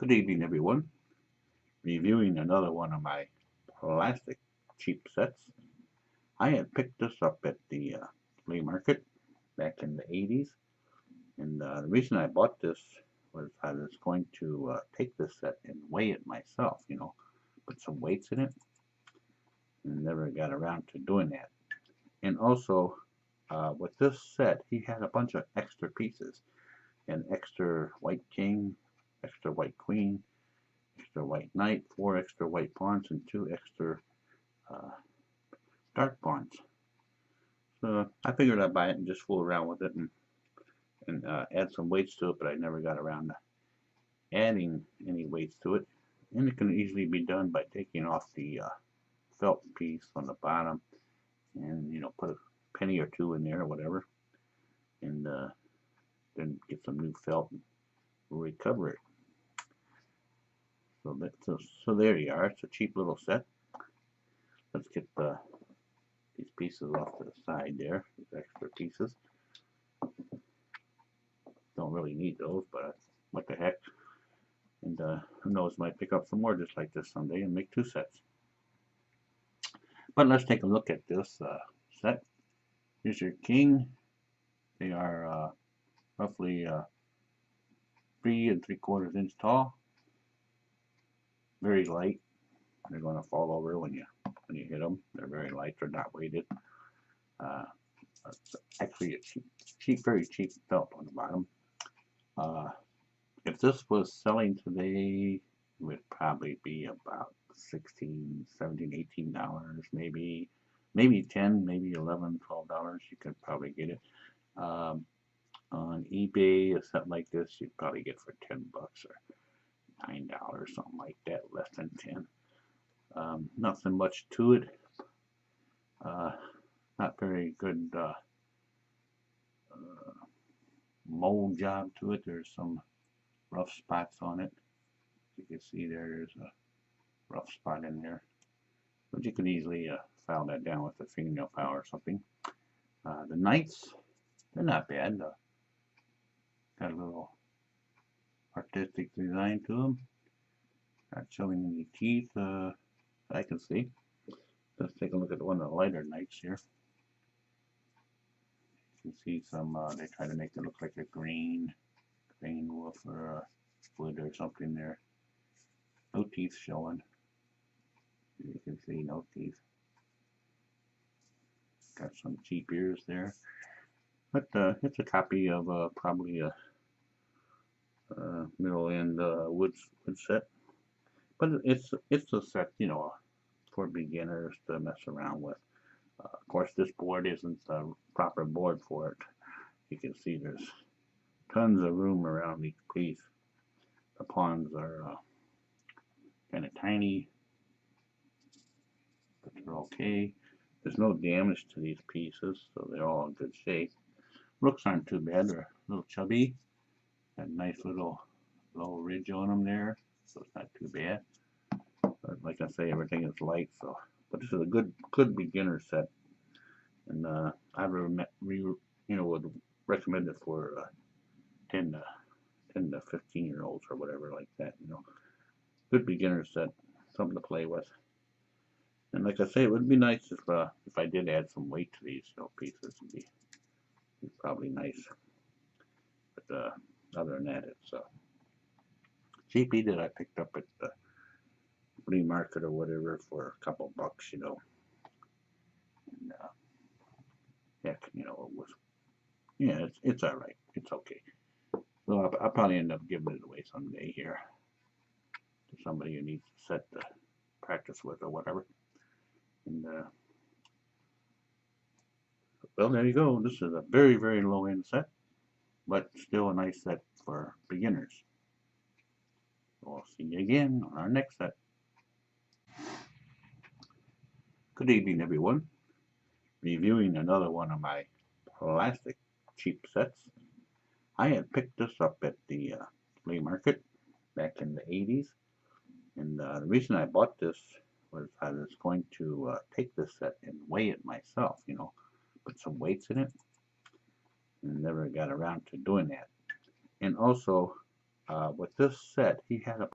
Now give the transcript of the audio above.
Good evening, everyone. Reviewing another one of my plastic cheap sets. I had picked this up at the flea market back in the 80s, and the reason I bought this was I was going to take this set and weigh it myself, put some weights in it, and never got around to doing that. And also, with this set, he had a bunch of extra pieces, an extra white king, extra white queen, extra white knight, 4 extra white pawns, and 2 extra uh, dark pawns. So I figured I'd buy it and just fool around with it and add some weights to it, but I never got around to adding any weights to it. And it can easily be done by taking off the felt piece on the bottom and put a penny or two in there or whatever, and then get some new felt and recover it. So there you are. It's a cheap little set. Let's get these pieces off to the side there, these extra pieces. Don't really need those, but what the heck. And who knows, might pick up some more just like this someday and make 2 sets. But let's take a look at this set. Here's your king. They are roughly 3 3/4 inch tall. Very light. They're going to fall over when you hit them. They're very light. They're not weighted. It's actually a cheap, very cheap felt on the bottom. If this was selling today, it would probably be about $16, $17, $18, maybe 10, maybe 11, $12. You could probably get it. On eBay or something like this, you'd probably get for $10 or $9, something like that, less than 10. Nothing much to it. Not very good mold job to it. There's some rough spots on it. You can see there's a rough spot in there, but you could easily file that down with a fingernail file or something. The knights, they're not bad. Got a little artistic design to them. Not showing any teeth I can see. Let's take a look at one of the lighter knights here. You can see some, they try to make it look like a green wolf or a wood or something there. No teeth showing. You can see no teeth. Got some cheap ears there. But it's a copy of probably a middle-end wood set. But it's a set, for beginners to mess around with. Of course, this board isn't the proper board for it. You can see there's tons of room around each piece. The pawns are kind of tiny, but they're okay. There's no damage to these pieces, so they're all in good shape. Rooks aren't too bad. They're a little chubby. Got a nice little low ridge on them there, so it's not too bad. But like I say, everything is light, so. But this is a good beginner set, and I would recommend it for 10 to 15-year-olds or whatever like that. Good beginner set, something to play with. And like I say, it would be nice if I did add some weight to these pieces. It'd be probably nice. But other than that, it's cheapy that I picked up at the flea market or whatever for a couple bucks, And heck, it was, yeah, it's all right. It's okay. So I'll probably end up giving it away someday here to somebody who needs a set to practice with or whatever. And well, there you go. This is a very, very low end set, but still a nice set for beginners. We'll see you again on our next set. Good evening, everyone. Reviewing another one of my plastic cheap sets. I had picked this up at the flea market back in the 80s, and the reason I bought this was I was going to take this set and weigh it myself, put some weights in it, and never got around to doing that. And also, with this set, he had a